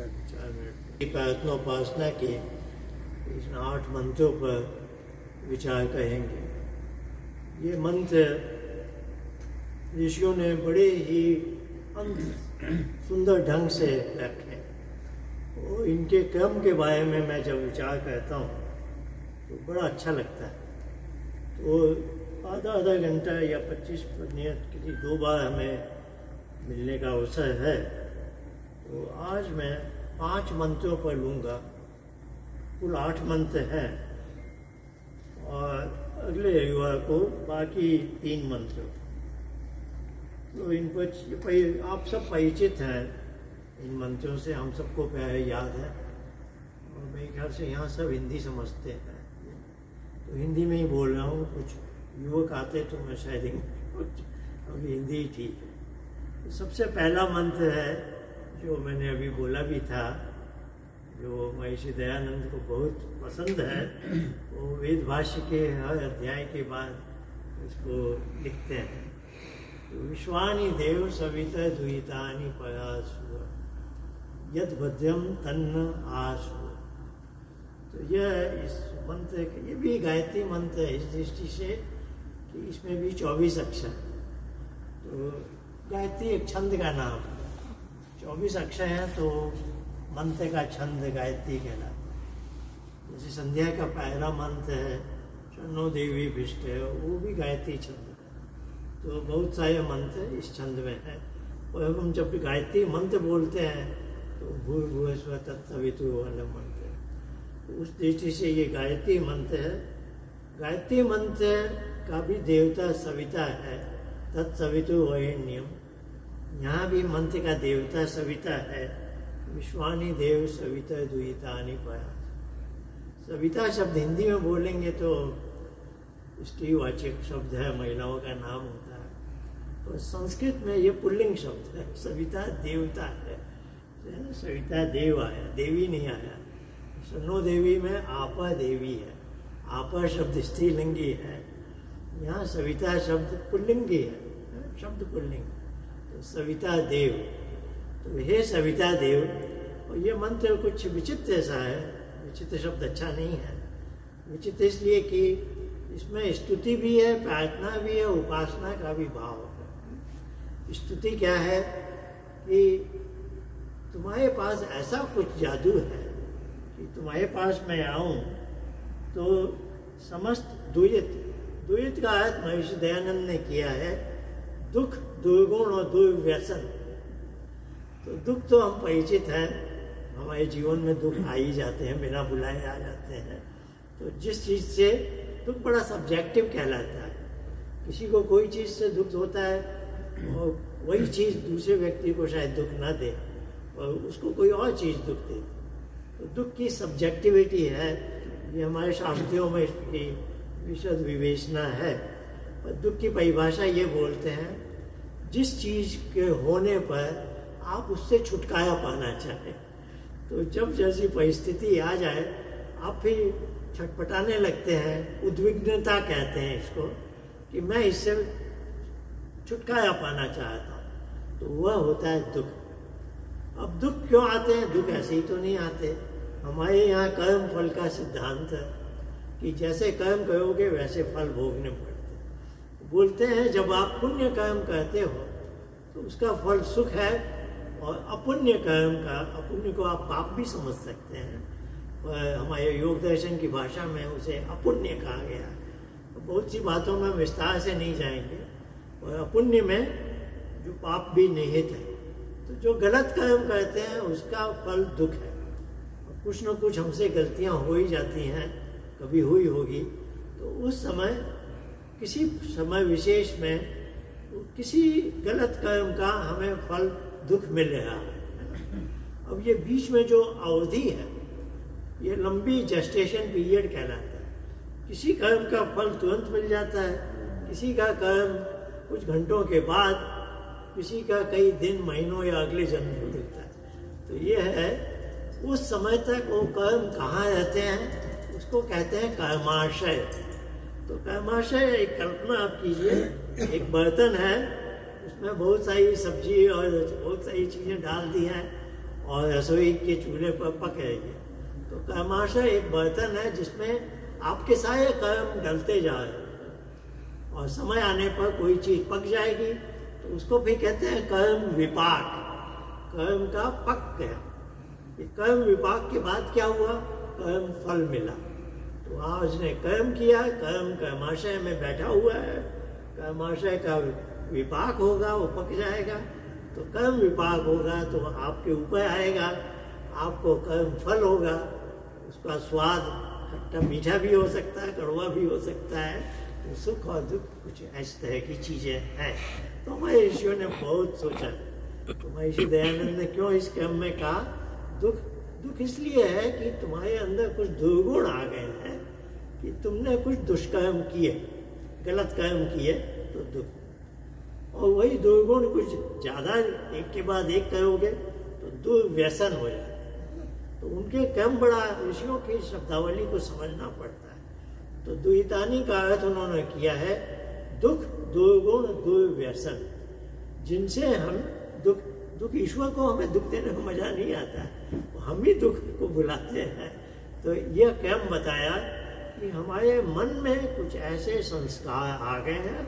4 minute प्रार्थनोपासना की इन 8 मंत्रों पर विचार करेंगे। ये मंत्र ऋषियों ने बड़े ही सुंदर ढंग से रखे और इनके क्रम के बारे में मैं जब विचार करता हूँ तो बड़ा अच्छा लगता है। तो आधा घंटा या 25 मिनट किसी 2 बार हमें मिलने का अवसर है, तो आज मैं 5 मंत्रों पर लूँगा। कुल 8 मंत्र हैं और अगले रविवार को बाकी 3 मंत्र। तो इन पर आप सब परिचित हैं, इन मंत्रों से हम सबको प्राय याद है और मेरे ख्याल से यहाँ सब हिंदी समझते हैं, तो हिंदी में ही बोल रहा हूँ। कुछ युवक आते तो मैं शायद अभी हिंदी ही ठीक है। तो सबसे पहला मंत्र है जो मैंने अभी बोला भी था, जो महर्षि दयानंद को बहुत पसंद है। वो वेद भाष्य के हर अध्याय के बाद इसको लिखते हैं। तो विश्वानि देव सविता दुहितानि परासुर यद भद्रम तन्न आसुर। तो यह इस मंत्र, ये भी गायत्री मंत्र है इस दृष्टि से कि इसमें भी 24 अक्षर। तो गायत्री एक छंद का नाम है, 24 अक्षर हैं तो मंत्र का छंद गायत्री कहलाता है। जैसे संध्या का पहला मंत्र है शन्नो देवी भिष्ट, वो भी गायत्री छंद है। तो बहुत सारे मंत्र इस छंद में है। और हम जब गायत्री मंत्र बोलते हैं तो भूर्भुवः स्वः तत्सवितुर्वरेण्यं मंत्र, तो उस दृष्टि से ये गायत्री मंत्र है। गायत्री मंत्र का भी देवता सविता है, तत्सवितुर्वरेण्यम। यहाँ भी मंत्र का देवता सविता है। विश्वानि देव सविता दुहितानि परा। सविता शब्द हिंदी में बोलेंगे तो स्त्रीवाचक शब्द है, महिलाओं का नाम होता है। तो संस्कृत में ये पुल्लिंग शब्द है, सविता देवता है। सविता देव आया, देवी नहीं आया। शन्नो देवी में आपा देवी है, आपा शब्द स्त्रीलिंगी है। यहाँ सविता शब्द पुल्लिंगी है, शब्द पुल्लिंग। तो सविता देव, तो हे सविता देव। और ये मंत्र कुछ विचित्र सा है, विचित्र शब्द अच्छा नहीं है। विचित्र इसलिए कि इसमें स्तुति भी है, प्रार्थना भी है, उपासना का भी भाव है। स्तुति क्या है कि तुम्हारे पास ऐसा कुछ जादू है कि तुम्हारे पास मैं आऊं तो समस्त द्वैत का अर्थ महर्षि दयानंद ने किया है दुख, दुर्गुण और दुर्व्यसन। तो दुख तो हम परिचित हैं, हमारे जीवन में दुख आ ही जाते हैं, बिना बुलाए आ जाते हैं। तो जिस चीज़ से दुख बड़ा सब्जेक्टिव कहलाता है। किसी को कोई चीज़ से दुख होता है और वही चीज़ दूसरे व्यक्ति को शायद दुख ना दे और उसको कोई और चीज़ दुख दे। तो दुख की सब्जेक्टिविटी है, ये हमारे शास्त्रों में इसकी विशद विवेचना है। और दुख की परिभाषा ये बोलते हैं जिस चीज़ के होने पर आप उससे छुटकारा पाना चाहें। तो जब जैसी परिस्थिति आ जाए आप फिर छटपटाने लगते हैं, उद्विग्नता कहते हैं इसको, कि मैं इससे छुटकारा पाना चाहता हूँ। तो वह होता है दुख। अब दुख क्यों आते हैं? दुख ऐसे ही तो नहीं आते। हमारे यहाँ कर्म फल का सिद्धांत है कि जैसे कर्म करोगे वैसे फल भोगने पड़ते हैं। बोलते हैं जब आप पुण्य कर्म करते हो तो उसका फल सुख है, और अपुण्य कर्म का, अपुण्य को आप पाप भी समझ सकते हैं, और हमारे योग दर्शन की भाषा में उसे अपुण्य कहा गया है। तो बहुत सी बातों में विस्तार से नहीं जाएंगे। और अपुण्य में जो पाप भी निहित है, तो जो गलत कर्म करते हैं उसका फल दुख है। और कुछ न कुछ हमसे गलतियां हो ही जाती हैं, कभी हुई होगी, तो उस समय किसी समय विशेष में किसी गलत कर्म का हमें फल दुख मिल रहा है। अब ये बीच में जो अवधि है ये लंबी जेस्टेशन पीरियड कहलाता है। किसी कर्म का फल तुरंत मिल जाता है, किसी का कर्म कुछ घंटों के बाद, किसी का कई दिन, महीनों या अगले जन्म में मिलता है। तो ये है उस समय तक वो कर्म कहाँ रहते हैं, उसको कहते हैं कर्माशय। तो कर्माशय एक कल्पना आप कीजिए, एक बर्तन है, उसमें बहुत सारी सब्जी और बहुत सारी चीज़ें डाल दी हैं और रसोई के चूल्हे पर पक रही है। तो कर्माशय एक बर्तन है जिसमें आपके सारे कर्म डलते जा रहे हैं और समय आने पर कोई चीज पक जाएगी तो उसको भी कहते हैं कर्म विपाक। कर्म का पक गया। कर्म विपाक के बाद क्या हुआ? कर्म फल मिला। तो आज उसने कर्म किया, कर्म कर्माशय में बैठा हुआ है, कर्माशय का विपाक होगा, वो पक जाएगा। तो कर्म विपाक होगा तो आपके ऊपर आएगा, आपको कर्म फल होगा। उसका स्वाद खट्टा मीठा भी हो सकता है, कड़वा भी हो सकता है। तो सुख और दुख कुछ इस तरह की चीजें हैं। तो महर्षियों ने बहुत सोचा। तो महर्षि दयानंद ने क्यों इस क्रम में कहा दुख इसलिए है कि तुम्हारे अंदर कुछ दुर्गुण आ गए हैं कि तुमने कुछ दुष्कर्म किए, गलत कर्म किए, तो दुख। और वही दुर्गुण कुछ ज्यादा एक के बाद एक करोगे तो दुर्व्यसन हो जाए। तो उनके क्रम बड़ा ऋषियों की शब्दावली को समझना पड़ता है। तो द्वैतानी का अर्थ उन्होंने किया है दुख, दुर्गुण, दुर्व्यसन, जिनसे हम दुख ईश्वर को हमें दुख देने में मजा नहीं आता है, हम ही दुख को बुलाते हैं। तो यह क्रम बताया कि हमारे मन में कुछ ऐसे संस्कार आ गए हैं,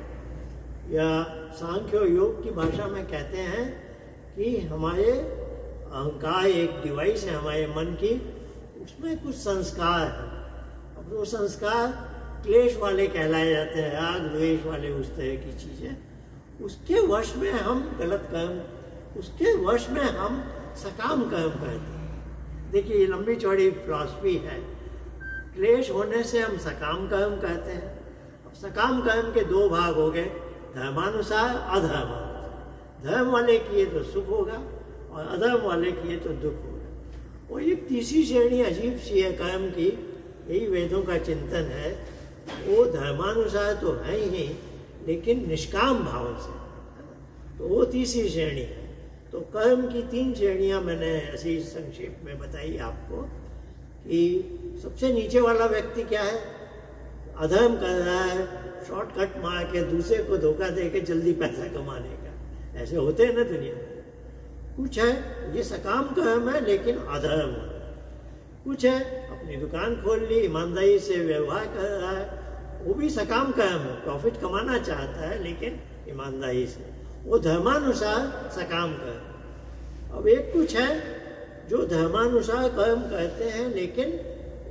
या सांख्य योग की भाषा में कहते हैं कि हमारे अहंकार एक डिवाइस है हमारे मन की, उसमें कुछ संस्कार है। अब वो संस्कार क्लेश वाले कहलाए जाते हैं, राग द्वेष वाले, उस तरह की चीजें। उसके वश में हम गलत कर्म, उसके वश में हम सकाम कर्म करते हैं। देखिए ये लंबी चौड़ी फिलॉसफी है। क्लेश होने से हम सकाम कर्म कहते हैं। अब सकाम कर्म के दो भाग हो गए, धर्मानुसार, अधर्मानुसार। धर्म वाले किए तो सुख होगा और अधर्म वाले किए तो दुख होगा। और एक तीसरी श्रेणी अजीब सी है कर्म की, यही वेदों का चिंतन है। वो धर्मानुसार तो है ही, लेकिन निष्काम भाव से, तो वो तीसरी श्रेणी है। तो कर्म की तीन श्रेणियां मैंने ऐसी संक्षेप में बताई आपको कि सबसे नीचे वाला व्यक्ति क्या है? अधर्म कर रहा है, शॉर्टकट मार के दूसरे को धोखा दे के जल्दी पैसा कमाने का। ऐसे होते हैं ना दुनिया में। कुछ है ये सकाम कर्म है लेकिन अधर्म है। कुछ है अपनी दुकान खोल ली, ईमानदारी से व्यवहार कर रहा है, वो भी सकाम कर्म है, प्रॉफिट कमाना चाहता है लेकिन ईमानदारी से, वो धर्मानुसार सकाम कर्म। अब एक कुछ है जो धर्मानुसार कर्म करते हैं लेकिन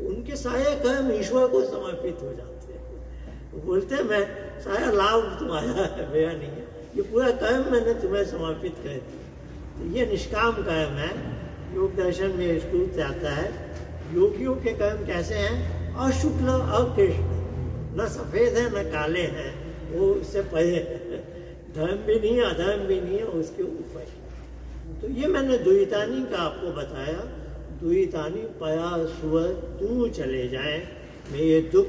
उनके सारे कर्म ईश्वर को समर्पित हो जाते हैं। वो बोलते हैं मैं सारा लाभ तुम्हारा है, मेरा नहीं है, ये पूरा कर्म मैंने तुम्हें समर्पित कर दिया। तो ये निष्काम कर्म है। योग दर्शन में इसको आता है योगियों के कर्म कैसे हैं? अशुक्ल अकृष्ण, न सफेद है न काले हैं, वो उससे परे है। धर्म भी नहीं है, अधर्म भी नहीं है, उसके ऊपर। तो ये मैंने द्वैतानी का आपको बताया। द्वैतानी पया सुअर दूर चले जाएं मेरे दुख,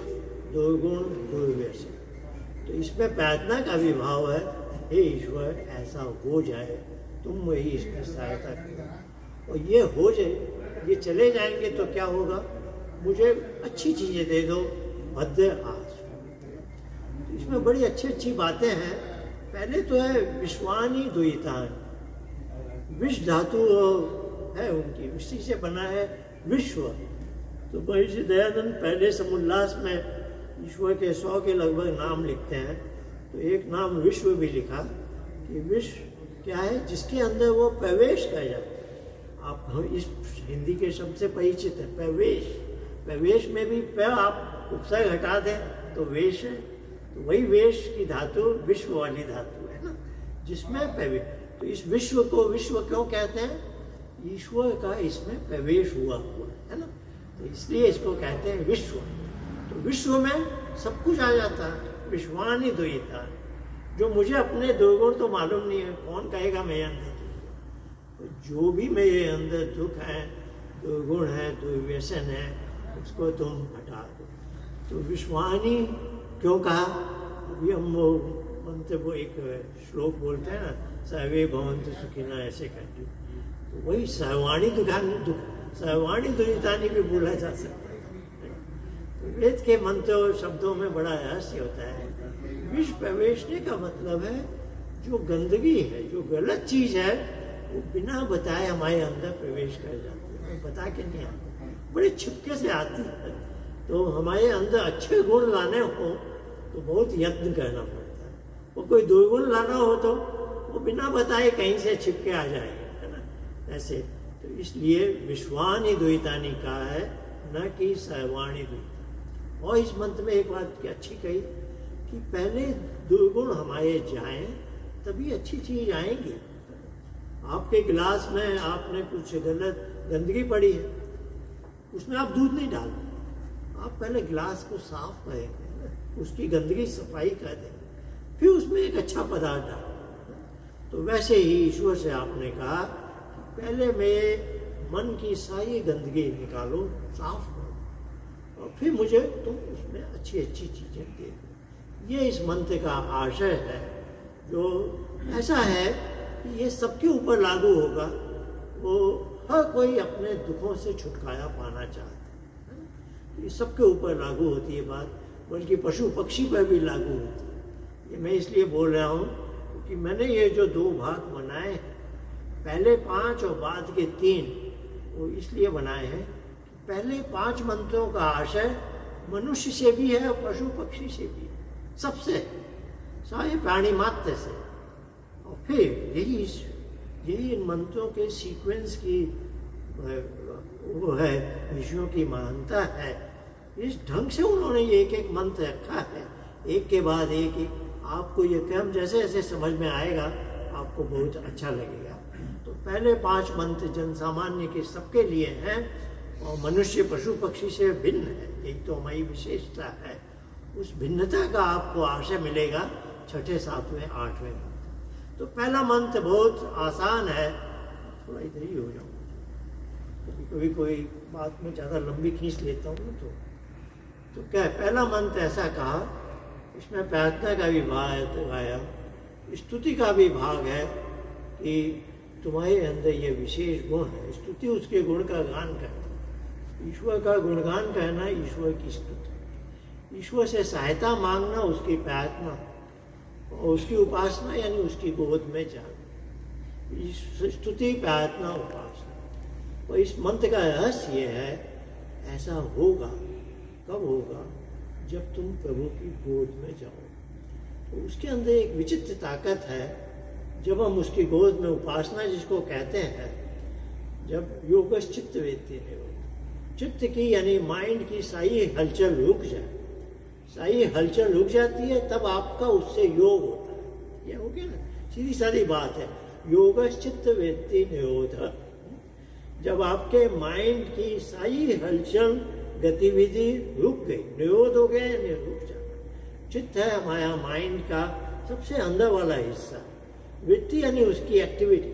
दुर्गुण, दुर्व्यसन। तो इसमें प्रार्थना का भी भाव है, हे ईश्वर ऐसा हो जाए, तुम वही इसमें सहायता करो। और ये हो जाए, ये चले जाएंगे तो क्या होगा? मुझे अच्छी चीजें दे दो, भद्र आस। तो इसमें बड़ी अच्छी अच्छी बातें हैं। पहले तो है विश्वानी द्वैतान, विश्व धातु है उनकी, विश्व से बना है विश्व। तो महर्षि दयानंद पहले समुल्लास में ईश्वर के 100 के लगभग नाम लिखते हैं। तो एक नाम विश्व भी लिखा कि विश्व क्या है? जिसके अंदर वो प्रवेश कर जाता है। आप हम इस हिंदी के शब्द से परिचित है, प्रवेश। प्रवेश में भी प आप उपसर्ग हटा दें तो वेश है। तो वही वेश की धातु विश्व वाली धातु है ना, जिसमें प्रवेश। तो इस विश्व को विश्व क्यों कहते हैं? ईश्वर का इसमें प्रवेश हुआ है ना, तो इसलिए इसको कहते हैं विश्व। तो विश्व में सब कुछ आ जाता है। विश्वानी द्वैता, जो मुझे अपने दुर्गुण तो मालूम नहीं है, कौन कहेगा मेरे अंदर दुर्गुण? तो जो भी मेरे अंदर दुख है, दुर्गुण है, दुर्व्यसन है, उसको तुम हटा दो। तो विश्वानी क्यों कहा? अभी हम वो मंत्र, वो एक श्लोक बोलते हैं ना, सर्वे भवन्तु सुखिनः, ऐसे करके। तो वही सर्वाणी सर्वाणी द्वैतानी भी बोला जा सकता है। तो वेद के मंत्र और शब्दों में बड़ा रहस्य होता है। विश्व प्रवेशने का मतलब है जो गंदगी है, जो गलत चीज है, वो बिना बताए हमारे अंदर प्रवेश कर जाती है, वो बता के नहीं आती, बड़े छिपके से आती है। तो हमारे अंदर अच्छे गुण लाने हो तो बहुत यत्न करना पड़ता है, वो कोई दुर्गुण लाना हो तो वो बिना बताए कहीं से छिपके आ जाएगा, है ना। ऐसे तो इसलिए विश्वानि द्वैतानि कहा है, न कि सर्वाणि द्वैतानि। और इस मंत्र में एक बात की अच्छी कही कि पहले दुर्गुण हमारे जाएं तभी अच्छी चीज आएंगी। आपके गिलास में आपने कुछ गलत गंदगी पड़ी है, उसमें आप दूध नहीं डाल दें, आप पहले गिलास को साफ करेंगे, उसकी गंदगी सफाई कर देंगे, फिर उसमें एक अच्छा पदार्थ डालें। तो वैसे ही ईश्वर से आपने कहा पहले मेरे मन की सारी गंदगी निकालो, साफ करो, और फिर मुझे तुम उसमें अच्छी अच्छी चीजें दे दो। ये इस मंत्र का आशय है, जो ऐसा है कि ये सबके ऊपर लागू होगा। वो हर कोई अपने दुखों से छुटकारा पाना चाहता है, ये सबके ऊपर लागू होती है बात, बल्कि पशु पक्षी पर भी लागू होती है। ये मैं इसलिए बोल रहा हूँ कि मैंने ये जो 2 भाग बनाए हैं, पहले 5 और बाद के 3, वो इसलिए बनाए हैं कि पहले 5 मंत्रों का आशय मनुष्य से भी है और पशु पक्षी से भी है, सबसे, सारे प्राणी मात्र से। और फिर यही इन मंत्रों के सीक्वेंस की वो है, विषयों की महानता है। इस ढंग से उन्होंने ये एक एक मंत्र रखा है, एक के बाद एक। आपको ये क्रम जैसे जैसे समझ में आएगा आपको बहुत अच्छा लगेगा। तो पहले 5 मंत्र जन सामान्य के सबके लिए हैं और मनुष्य पशु पक्षी से भिन्न है, एक तो हमारी विशेषता है। उस भिन्नता का आपको आशय मिलेगा 6ठे, 7वें, 8वें मंत्र। तो पहला मंत्र बहुत आसान है, थोड़ा इधर ही हो जाऊँ, कभी कभी कोई बात में ज़्यादा लंबी खींच लेता हूँ। तो क्या पहला मंत्र ऐसा कहा, इसमें प्रार्थना का भी भाग आया, स्तुति का भी भाग है कि तुम्हारे अंदर ये विशेष गुण है। स्तुति उसके गुण का गान करना, ईश्वर का गुणगान करना, ईश्वर की स्तुति, ईश्वर से सहायता मांगना, उसकी प्रार्थना और उसकी उपासना, यानी उसकी गोद में जाना। स्तुति, प्रार्थना, उपासना। और इस मंत्र का रहस्य ये है, ऐसा होगा कब होगा, जब तुम प्रभु की गोद में जाओ। तो उसके अंदर एक विचित्र ताकत है। जब हम उसकी गोद में, उपासना जिसको कहते हैं, जब योगश्चित्त वेत्ति नहीं होता, चित्त की यानी माइंड की सारी हलचल रुक जाए, सारी हलचल रुक जाती है, तब आपका उससे योग होता है। ये हो गया ना, सीधी सादी बात है, योगश्चित्त वेत्ति निरोध। जब आपके माइंड की सारी हलचल गतिविधि रुक गई, निरोध हो गया, यानी रुक जाना। चित्त है हमारा माइंड का सबसे अंदर वाला हिस्सा, वृत्ति यानी उसकी एक्टिविटी,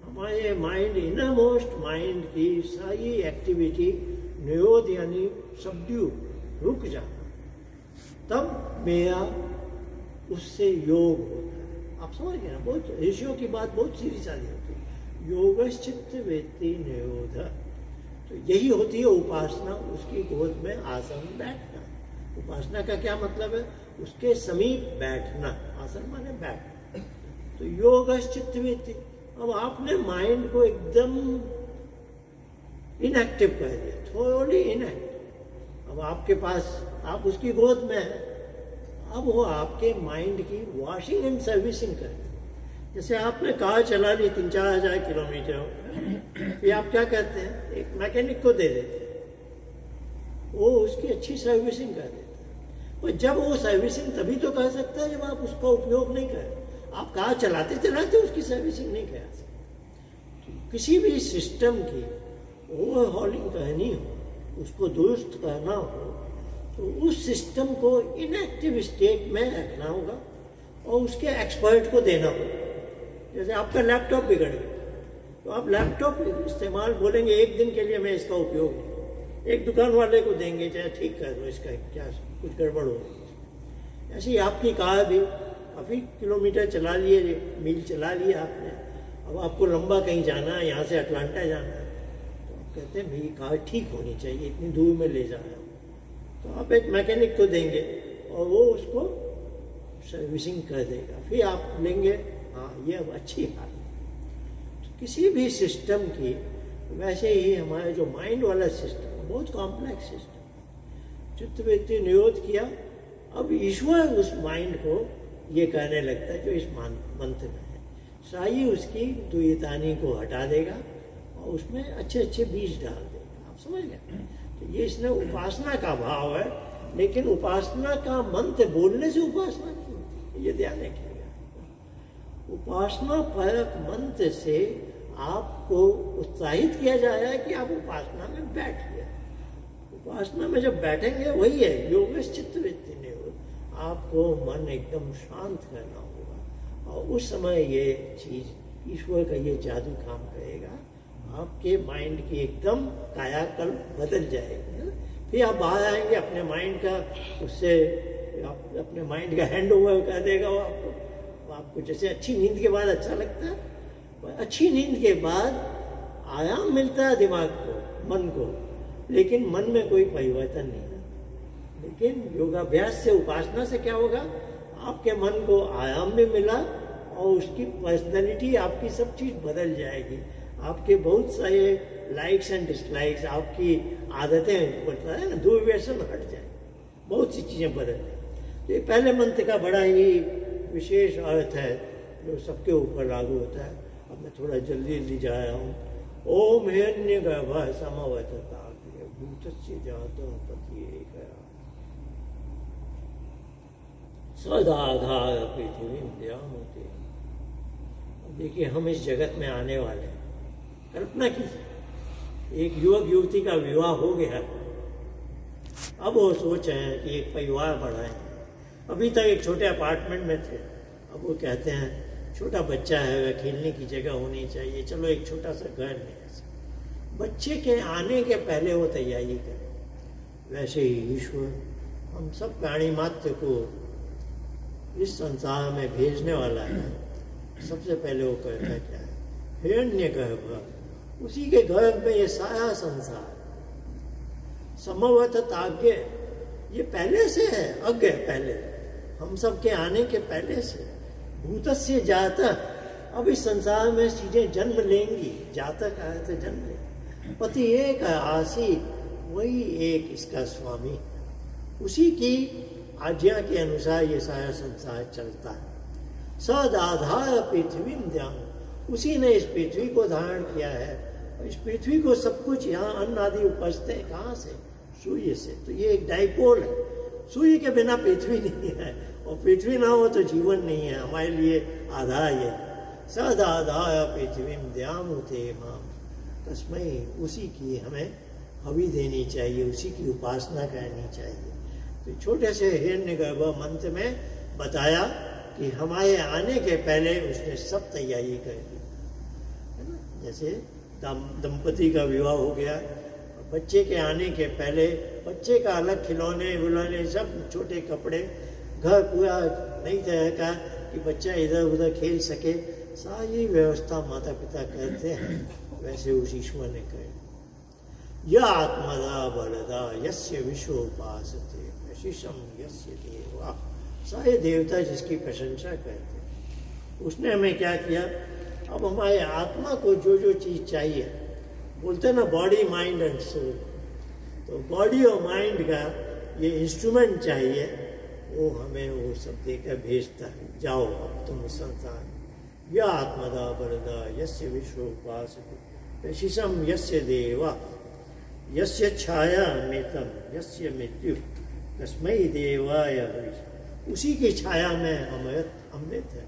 हमारे माइंड, इनर मोस्ट माइंड की सारी एक्टिविटी निरोध यानी सबड्यू, रुक जाना, तब मेरा उससे योग होता है। आप समझ गए ना, बहुत ऋषियों की बात बहुत सीधी सादी होती है। योगश्चित्त वेत्ति निरोध, तो यही होती है उपासना, उसकी गोद में आसन बैठना। उपासना का क्या मतलब है, उसके समीप बैठना, आसन माने बैठना। तो योगश्चित्त वेत्ति, अब आपने माइंड को एकदम इनएक्टिव कर दिया, थोड़ी इनएक्टिव। अब आपके पास, आप उसकी गोद में है, अब वो आपके माइंड की वॉशिंग एंड सर्विसिंग कर। जैसे आपने कार चला ली 3-4 हज़ार किलोमीटर, फिर आप क्या करते हैं, एक मैकेनिक को दे देते हैं, वो उसकी अच्छी सर्विसिंग कर देता है। और जब वो सर्विसिंग तभी तो कर सकता है जब आप उसका उपयोग नहीं करें। आप कार चलाते चलाते उसकी सर्विसिंग नहीं कर सकते। तो किसी भी सिस्टम की ओवरहॉलिंग करनी हो, उसको दुरुस्त करना हो, तो उस सिस्टम को इनएक्टिव स्टेट में रखना होगा और उसके एक्सपर्ट को देना होगा। जैसे आपका लैपटॉप बिगड़ गया, तो आप लैपटॉप इस्तेमाल बोलेंगे, एक दिन के लिए मैं इसका उपयोग नहीं, एक दुकान वाले को देंगे, चाहे ठीक कर दो, इसका क्या कुछ गड़बड़ हो गई। ऐसे ही आपकी कार भी काफ़ी किलोमीटर चला लिए, मील चला लिया आपने, अब आपको लंबा कहीं जाना है, यहाँ से अटलांटा जाना है, तो आप कहते हैं मेरी कार ठीक होनी चाहिए, इतनी दूर में ले जा रहा हूँ। तो आप एक मैकेनिक को देंगे और वो उसको सर्विसिंग कर देगा, फिर आप लेंगे, हाँ ये अब अच्छी बात है। किसी भी सिस्टम की, वैसे ही हमारा जो माइंड वाला सिस्टम है बहुत कॉम्प्लेक्स सिस्टम। चित्तवृत्ति निरोध किया, अब ईश्वर उस माइंड को ये कहने लगता है जो इस मंत्र में है। साई उसकी दुयतानी को हटा देगा और उसमें अच्छे अच्छे बीज डाल देगा। आप समझ गए? तो ये इसने उपासना का भाव है, लेकिन उपासना का मंत्र बोलने से उपासना नहीं होती, ये ध्यान रखिएगा। उपासना परक मंत्र से आपको उत्साहित किया जा रहा है कि आप उपासना में बैठ गए। उपासना में जब बैठेंगे वही है योग चित्तवृत्ति निरोध। आपको मन एकदम शांत करना होगा और उस समय ये चीज ईश्वर का ये जादू काम करेगा। आपके माइंड की एकदम कायाकल्प बदल जाएगी। फिर आप बाहर आएंगे, अपने माइंड का उससे अपने माइंड का हैंड ओवर कर देगा वो आपको जैसे अच्छी नींद के बाद अच्छा लगता है, अच्छी नींद के बाद आराम मिलता है दिमाग को, मन को, लेकिन मन में कोई परिवर्तन नहीं है। लेकिन योगाभ्यास से, उपासना से क्या होगा, आपके मन को आराम भी मिला और उसकी पर्सनैलिटी, आपकी सब चीज बदल जाएगी। आपके बहुत सारे लाइक्स एंड डिसलाइक्स, आपकी आदतें बोलता है ना, दुर्व्यसन हट जाए, बहुत सी चीजें बदल जाए। तो ये पहले मंत्र का बड़ा ही विशेष अर्थ है जो सबके ऊपर लागू होता है। अब मैं थोड़ा जल्दी जल्दी जा रहा हूँ। ओम हिरण्य गर्भः समवर्तता भूतस्य जातः पतिः सदाधार पृथ्वी द्यामते। देखिए, हम इस जगत में आने वाले हैं। कल्पना कीजिए, एक युवक युवती का विवाह हो गया, अब वो सोच रहे हैं कि एक परिवार बढ़ाएं। अभी तक एक छोटे अपार्टमेंट में थे, अब वो कहते हैं छोटा बच्चा है, खेलने की जगह होनी चाहिए, चलो एक छोटा सा घर नहीं है। बच्चे के आने के पहले वो तैयारी करें। वैसे ही ईश्वर हम सब प्राणी मात्र को इस संसार में भेजने वाला है। सबसे पहले वो करता क्या है, हिरण्य गर्भ, उसी के गर्भ में ये सारा संसार समवत ताज्ञ, ये पहले से है, अज्ञ पहले, हम सब के आने के पहले से। भूतस्य जाता, अब इस संसार में चीजें जन्म लेंगी। जाता का अर्थ जन्म लेंगी। पति एक आसी, वही एक इसका स्वामी, उसी की आज्ञा के अनुसार ये सारा संसार चलता है। सदाधार पृथ्वी ध्यान, उसी ने इस पृथ्वी को धारण किया है। और इस पृथ्वी को सब कुछ, यहाँ अन्न आदि उपजते हैं कहाँ से, सूर्य से। तो ये एक डाइपोल है, सूर्य के बिना पृथ्वी नहीं है, और पृथ्वी ना हो तो जीवन नहीं है। हमारे लिए आधार ये सदाधार पृथ्वी द्यामुते माम तस्मै, उसी की हमें हवि देनी चाहिए, उसी की उपासना करनी चाहिए। तो छोटे से हिरण्यगर्भ मंत्र में बताया कि हमारे आने के पहले उसने सब तैयारी कर दी, है ना। जैसे दंपति का विवाह हो गया, बच्चे के आने के पहले बच्चे का अलग खिलौने विलौने, सब छोटे कपड़े, घर पूरा नहीं तरह का कि बच्चा इधर उधर खेल सके, सारी व्यवस्था माता पिता करते हैं, वैसे उस ईश्वर ने कर। यह आत्मदा बलदा यस्य विश्वोपासते शिशम यस्य देवा, सारे देवता जिसकी प्रशंसा करते हैं। उसने हमें क्या किया, अब हमारे आत्मा को जो जो चीज चाहिए, बोलते हैं ना बॉडी माइंड एंड सोल, तो बॉडी और माइंड का ये इंस्ट्रूमेंट चाहिए, वो हमें वो सब देकर भेजता है। जाओ अब तुम संसार। यह आत्मदा बलदा यस्य विश्वोपासते शिशम यस्य देवा यस्य छाया मेतम यस्य मृत्यु तस्मै देवाय, उसी की छाया में अमृत है।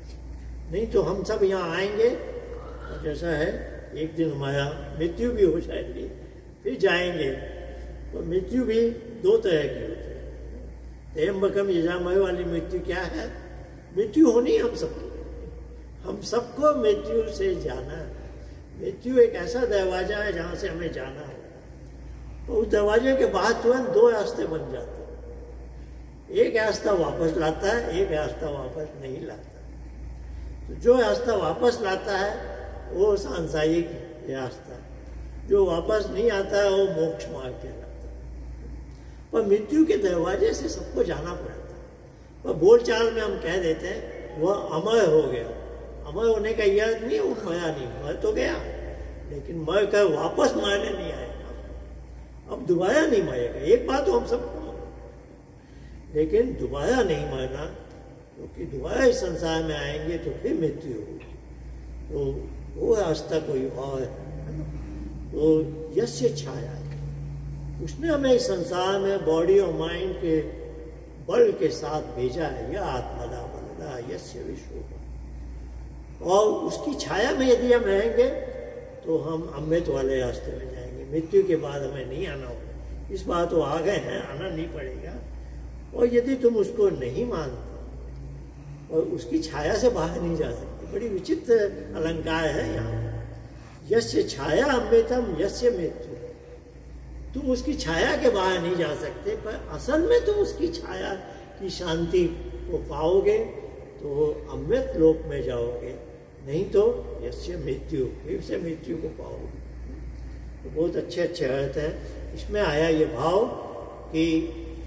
नहीं तो हम सब यहाँ आएंगे और जैसा है एक दिन हमारा मृत्यु भी हो जाएगी, फिर जाएंगे। तो मृत्यु भी दो तरह की होती है। त्र्यंबकम यजामहे वाली मृत्यु क्या है, मृत्यु होनी हम सबकी, हम सबको मृत्यु से जाना है। मृत्यु एक ऐसा दरवाजा है जहाँ से हमें जाना है। तो उस दरवाजे के बाद तुरंत दो रास्ते बन जाते हैं, एक रास्ता वापस लाता है, एक रास्ता वापस नहीं लाता। तो जो रास्ता वापस लाता है वो सांसारिक रास्ता है, जो वापस नहीं आता है वो मोक्ष मार्ग कहलाता है। पर मृत्यु के दरवाजे से सबको जाना पड़ता है। पर बोलचाल में हम कह देते हैं वह अमर हो गया। अमर होने का याद नहीं, वो मरा नहीं, मर तो गया लेकिन मर कर वापस मरने नहीं आएगा, अब दोबारा नहीं मरेगा। एक बात तो हम सबको, लेकिन दोबारा नहीं मरना, क्योंकि दोबारा इस संसार में आएंगे तो फिर मृत्यु होगी, तो वो रास्ता कोई और है। तो यस्य छाया, उसने हमें इस संसार में बॉडी और माइंड के बल के साथ भेजा है, यह आत्मदा बलदा यस्य विश्व। और उसकी छाया में यदि हम रहेंगे तो हम अमृत वाले रास्ते में जाएंगे, मृत्यु के बाद हमें नहीं आना होगा। इस बात तो आ गए हैं, आना नहीं पड़ेगा। और यदि तुम उसको नहीं मानते और उसकी छाया से बाहर नहीं जा सकते, बड़ी विचित्र अलंकार है यहाँ। यस्य छाया अमृतम यस्य मृत्यु, तुम उसकी छाया के बाहर नहीं जा सकते, पर असल में तुम उसकी छाया की शांति को पाओगे तो अमृत लोक में जाओगे, नहीं तो यस्य मृत्यु, फिर से मृत्यु को पाओगे। तो बहुत अच्छे अच्छे अर्थ है इसमें आया ये भाव कि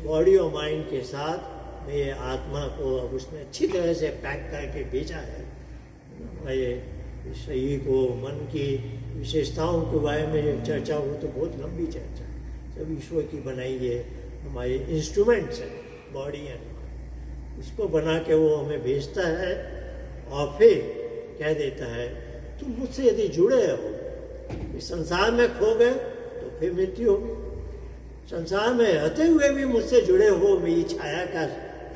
बॉडी और माइंड के साथ मेरे आत्मा को अब उसने अच्छी तरह से पैक करके भेजा है। ये शरीर को, मन की विशेषताओं के बारे में जो चर्चा हो तो बहुत लंबी चर्चा है, सब ईश्वर की बनाई है, हमारे इंस्ट्रूमेंट्स हैं बॉडी एंड माइंड, इसको बना के वो हमें भेजता है और फिर कह देता है तुम मुझसे यदि जुड़े हो, इस संसार में खो गए तो फिर मृत्यु होगी, संसार में रहते हुए भी मुझसे जुड़े हो, मेरी छाया का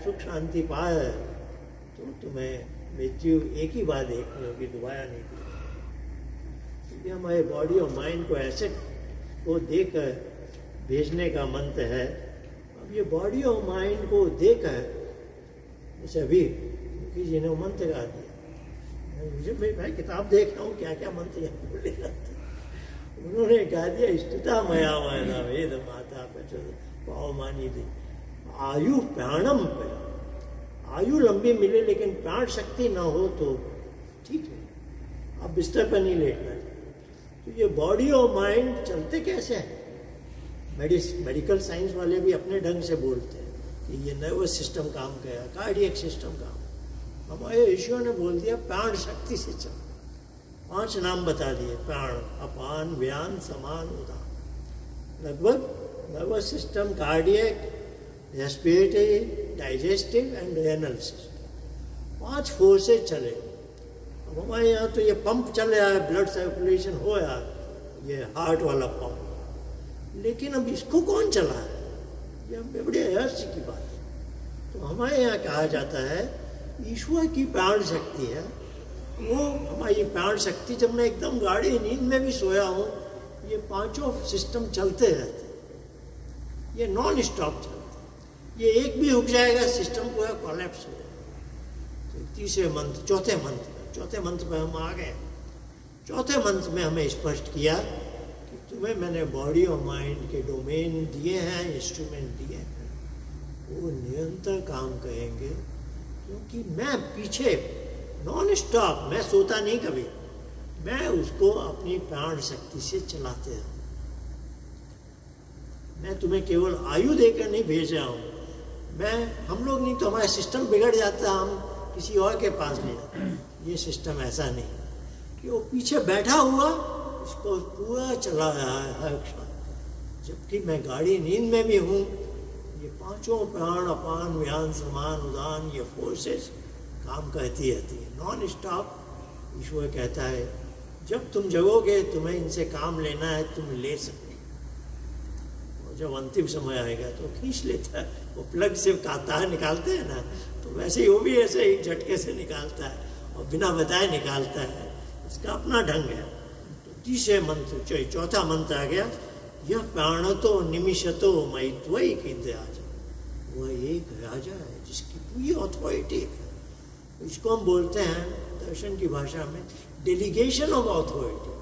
सुख शांति पा है, तो तुम्हें मृत्यु एक ही बार देखनी होगी, दोबारा नहीं देखनी। क्योंकि हमारे बॉडी और माइंड को ऐसे को देकर भेजने का मंत्र है। अब ये बॉडी और माइंड को देकर, जैसे अभी मुखी जी ने मंत्र गा दिया, मुझे मैं किताब देख रहा हूँ क्या क्या मंत्र यहाँ बोले जाते, उन्होंने गा दिया स्तुता मया वैना वेद माता पावमानी दे आयु प्राणम पे, आयु लंबी मिले लेकिन प्राण शक्ति ना हो तो ठीक नहीं, आप बिस्तर पर नहीं लेटना। तो ये बॉडी और माइंड चलते कैसे हैं, मेडिकल साइंस वाले भी अपने ढंग से बोलते हैं कि ये नर्वस सिस्टम काम करेगा, कार्डियक सिस्टम काम, हमारे ईश्वर ने बोल दिया प्राण शक्ति से चल। 5 नाम बता दिए, प्राण, अपान, व्यान, समान, उदान। लगभग nervous system, cardiac, respiratory, digestive and renal system, 5 forces चले। अब हमारे यहाँ तो ये पंप चल रहा है, ब्लड सर्कुलेशन हो रहा है, ये हार्ट वाला पंप, लेकिन अब इसको कौन चला है, ये बड़े रहस्य की बात है। तो हमारे यहाँ कहा जाता है ईश्वर की प्राण शक्ति है, वो हमारी प्राण शक्ति, जब मैं एकदम गाढ़ी नींद में भी सोया हूँ, ये 5 सिस्टम चलते रहते, ये नॉन स्टॉप चलते, ये एक भी रुक जाएगा सिस्टम पूरा कोलैप्स हो जाएगा। तो तीसरे मंत्र, चौथे मंत्र पर हम आ गए। चौथे मंत्र में हमें स्पष्ट किया कि तुम्हें मैंने बॉडी और माइंड के डोमेन दिए हैं, इंस्ट्रूमेंट दिए हैं, वो निरंतर काम करेंगे, क्योंकि मैं पीछे नॉन स्टॉप, मैं सोता नहीं कभी, मैं उसको अपनी प्राण शक्ति से चलाते रहूं। मैं तुम्हें केवल आयु देकर नहीं भेज रहा हूं, हम लोग नहीं तो हमारा सिस्टम बिगड़ जाता है, हम किसी और के पास ले जाते हैं। ये सिस्टम ऐसा नहीं कि वो पीछे बैठा हुआ इसको पूरा चला रहा है हर क्षण, जबकि मैं गाढ़ी नींद में भी हूँ। ये 5 प्राण, अपान, व्यान, समान, उदान, ये फोर्सेस काम करती रहती है नॉन स्टॉप। ईश्वर कहता है जब तुम जगोगे तुम्हें इनसे काम लेना है, तुम ले सकते, और जब अंतिम समय आएगा तो खींच लेता है। वो प्लग से तार निकालते हैं ना, तो वैसे ही वो भी ऐसे ही झटके से निकालता है और बिना बताए निकालता है, उसका अपना ढंग है। तो तीसरे मंत्र, चौथा मंत्र आ गया, यह प्राणतो निमिषतो मयित्वयि किंद्राज, वह एक राजा है जिसकी पूरी अथॉरिटी है। इसको हम बोलते हैं दर्शन की भाषा में डेलीगेशन ऑफ अथॉरिटी,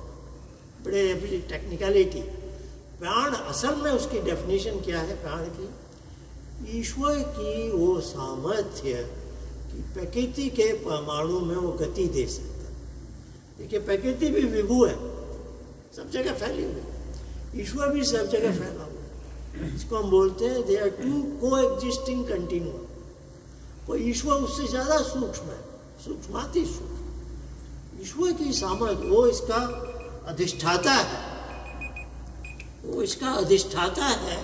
बड़े टेक्निकलिटी। प्राण असल में उसकी डेफिनेशन क्या है प्राण की? ईश्वर की वो सामर्थ्य कि प्रकृति के परमाणु में वो गति दे सकता है। देखिए प्रकृति भी विभू है, सब जगह फैली हुई है, ईश्वर भी सब जगह फैला हुआ है। इसको हम बोलते हैं दे आर 2 को-एग्जिस्टिंग कंटिन्यूम। तो ईश्वर उससे ज़्यादा सूक्ष्म है, सूक्ष्माति सूक्ष्म, ईश्वर की सामर्थ्य, वो इसका अधिष्ठाता है, वो इसका अधिष्ठाता है,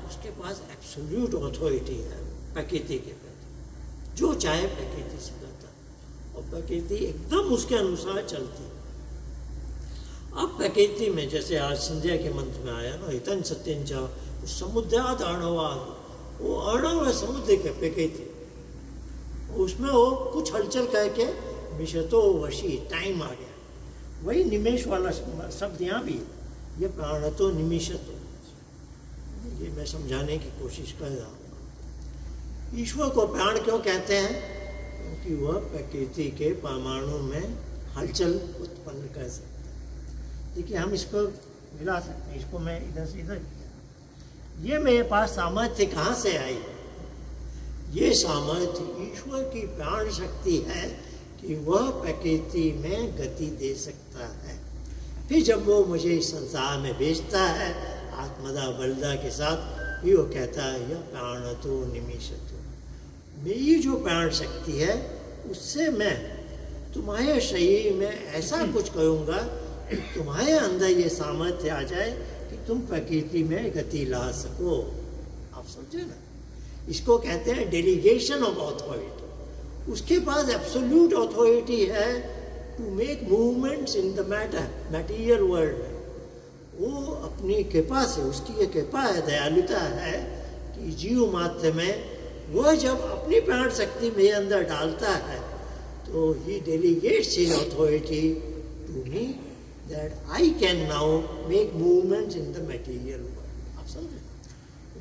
उसके पास एब्सोल्यूट अथॉरिटी है प्रकृति के प्रति, जो चाहे प्रकृति से करता है और प्रकृति एकदम उसके अनुसार चलती है। अब प्रकृति में जैसे आज संध्या के मंत्र में आया ना, हितन सत्यं च समुद्राद अर्णवाद, वो अर्णव है समुद्र के प्रकृति, उसमें वो कुछ हलचल करके विशतो वशी, टाइम आ गया, वही निमेश वाला शब्द यहाँ भी है, ये प्राणतो निमिषतो, ये मैं समझाने की कोशिश कर रहा हूँ। ईश्वर को प्राण क्यों कहते हैं? क्योंकि वह प्रकृति के परमाणु में हलचल उत्पन्न कर सकता है। देखिए हम इसको मिला सकते हैं, इसको मैं इधर से इधर किया, ये मेरे पास सामर्थ्य कहाँ से आई? ये सामर्थ्य ईश्वर की प्राण शक्ति है कि वह प्रकृति में गति दे सकता है। फिर जब वो मुझे इस संसार में भेजता है आत्मदा बलदा के साथ, फिर वो कहता है यह प्राणतो निमिषतो, मेरी जो प्राण शक्ति है उससे मैं तुम्हारे शरीर में ऐसा कुछ करूँगा कि तुम्हारे अंदर ये सामर्थ्य आ जाए कि तुम प्रकृति में गति ला सको। आप समझे ना, इसको कहते हैं डेलीगेशन ऑफ अथॉरिटी। उसके पास एब्सोल्यूट अथॉरिटी है to make movements in the material world में। वो अपनी कृपा से, उसकी ये कृपा है, दयालुता है कि जीव मात्र में वह जब अपनी प्राण शक्ति मेरे अंदर डालता है तो he delegates his authority to me that I can now make movements in the material world. आप समझे?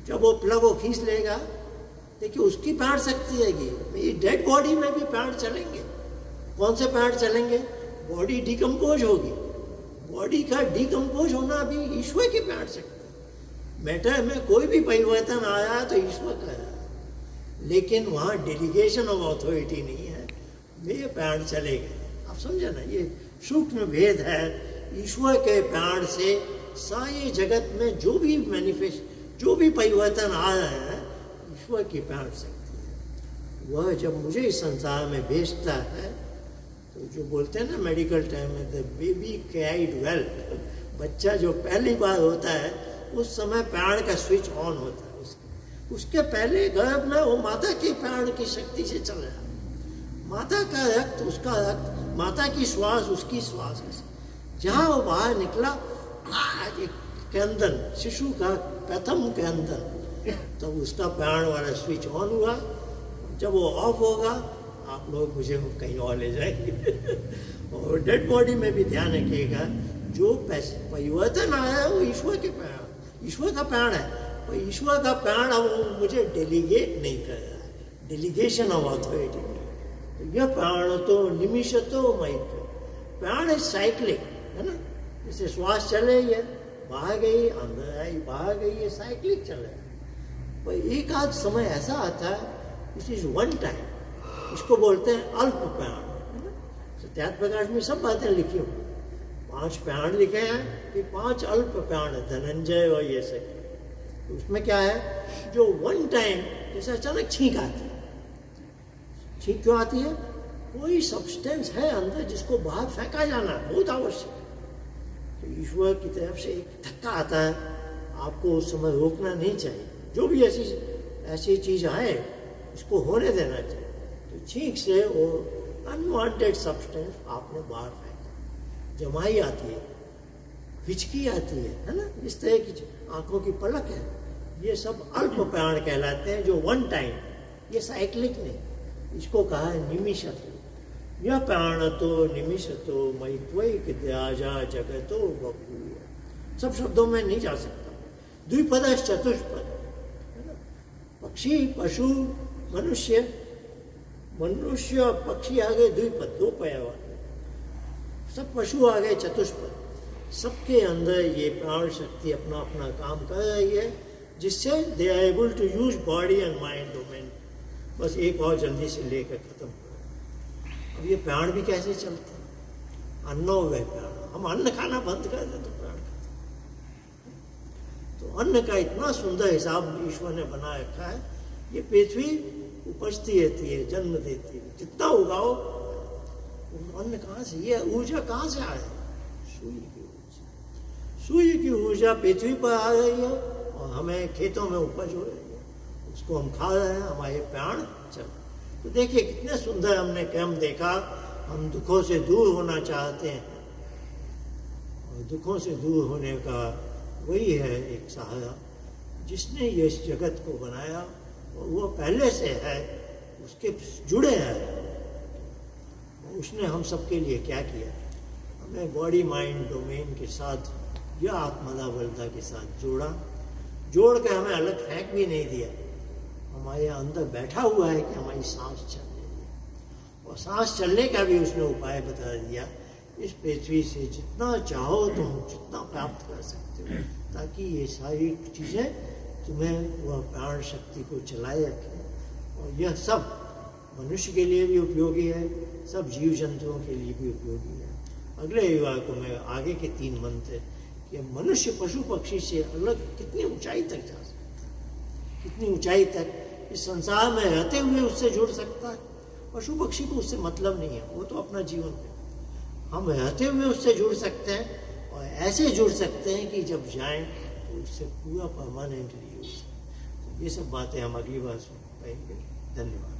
जब वो प्लग को खींच लेगा, देखिए उसकी प्राण शक्ति आएगी, मेरी डेड बॉडी में भी प्राण चलेंगे। कौन से प्राण चलेंगे? बॉडी डिकम्पोज होगी, बॉडी का डिकम्पोज होना भी ईश्वर की प्राण शक्ति। मैटर में कोई भी परिवर्तन आया तो ईश्वर का है, लेकिन वहाँ डेलीगेशन ऑफ अथॉरिटी नहीं है, मेरे प्राण चले गए। आप समझे ना, ये सूक्ष्म भेद है। ईश्वर के प्राण से सारे जगत में जो भी जो भी परिवर्तन आ रहे हैं, ईश्वर की प्राण शक्ति है। वह जब मुझे इस संसार में भेजता है तो जो बोलते हैं ना मेडिकल टाइम में, द बेबी क्राइड वेल, बच्चा जो पहली बार होता है उस समय प्राण का स्विच ऑन होता है। उसके पहले गर्भ में वो माता के प्राण की शक्ति से चल रहा है। माता का रक्त उसका रक्त, माता की श्वास उसकी श्वास। जहाँ वो बाहर निकला, क्रंदन, शिशु का प्रथम क्रंदन, तो उसका प्राण वाला स्विच ऑन हुआ। जब वो ऑफ होगा, आप लोग मुझे कहीं और ले जाएंगे। और डेड बॉडी में भी ध्यान रखिएगा, जो परिवर्तन आया है वो ईश्वर के प्राण, ईश्वर का प्राण है। और ईश्वर का प्राण अब मुझे डेलीगेट नहीं कर रहा है, डेलीगेशन ऑफ अथॉरिटी। तो यह प्राण तो निमिषतो मयित्व, प्राण है साइक्लिक, है ना, जैसे श्वास चले, ये बाहर गई अंदर आई, बाहर गई, ये साइक्लिक चल रहा है। पर एक आध समय ऐसा आता है, दिस इज वन टाइम, इसको बोलते हैं अल्प प्राण, है ना। सत्यार्थ प्रकाश में सब बातें लिखी हुई, 5 प्राण लिखे हैं, फिर 5 अल्प प्राण, धनंजय और ये सब। तो उसमें क्या है, जो वन टाइम, जैसे अचानक छींक आती है। छींक क्यों आती है? कोई सब्सटेंस है अंदर जिसको बाहर फेंका जाना बहुत आवश्यक है। तो ईश्वर की तरफ से एक धक्का आता है, आपको उस समय रोकना नहीं चाहिए। जो भी ऐसी चीज आए, इसको होने देना चाहिए। तो छींक से वो अनवांटेड सब्सटेंस आपने बाहर फेंका, जमाई आती है, हिचकी आती है ना, इस तरह की आंखों की पलक है, ये सब अल्प प्राण कहलाते हैं, जो वन टाइम, ये साइक्लिक नहीं। इसको कहा है निमिषतो। यह प्राण तो निमिषतो मयित्वैकद्याजा जगतो बभूव। सब शब्दों में नहीं जा सकता। द्विपद चतुष्पद, पक्षी, पशु, मनुष्य, मनुष्य और पक्षी आ गए द्विपद, 2 पैर वाले, सब पशु आ गए चतुष्पद। सबके अंदर ये प्राण शक्ति अपना अपना काम कर रही है, जिससे they are able to use body and mind domain. बस एक और जल्दी से लेकर खत्म करो। अब ये प्राण भी कैसे चलते हैं? अन्नो वे प्राण। हम अन्न खाना बंद कर दें तो प्राण खत्म। तो अन्न का इतना सुंदर हिसाब ईश्वर ने बना रखा है। ये पृथ्वी उपजती रहती है, जन्म देती है, जितना उगाओ वो अन्न कहाँ से, ये ऊर्जा कहाँ से आए? सूर्य की ऊर्जा। सूर्य की ऊर्जा पृथ्वी पर आ रही है और हमें खेतों में उपज हो रही है, उसको हम खा रहे हैं, हमारे प्राण चल। तो देखिए कितने सुंदर हमने क्रम देखा। हम दुखों से दूर होना चाहते हैं और दुखों से दूर होने का वही है एक सहारा, जिसने ये इस जगत को बनाया और वो पहले से है, उसके जुड़े हैं। उसने हम सबके लिए क्या किया? हमें बॉडी माइंड डोमेन के साथ या आत्मदा बलता के साथ जोड़ के हमें अलग फेंक भी नहीं दिया। हमारे अंदर बैठा हुआ है कि हमारी सांस चल रही है और सांस चलने का भी उसने उपाय बता दिया। इस पृथ्वी से जितना चाहो तुम जितना प्राप्त कर सकते हो, ताकि ये सारी चीज़ें तुम्हें वह प्राण शक्ति को चलाए रखें। और यह सब मनुष्य के लिए भी उपयोगी है, सब जीव जंतुओं के लिए भी उपयोगी है। अगले विभाग को मैं आगे के 3 मंत्र कि मनुष्य पशु पक्षी से अलग कितनी ऊंचाई तक जा सकता है, कितनी ऊंचाई तक इस संसार में रहते हुए उससे जुड़ सकता है। पशु पक्षी को उससे मतलब नहीं है, वो तो अपना जीवन है। हम रहते हुए उससे जुड़ सकते हैं और ऐसे जुड़ सकते हैं कि जब जाएं तो उससे पूरा परमानेंटली हो सकते। तो ये सब बातें हम अगली बार सुन पाएंगे। धन्यवाद।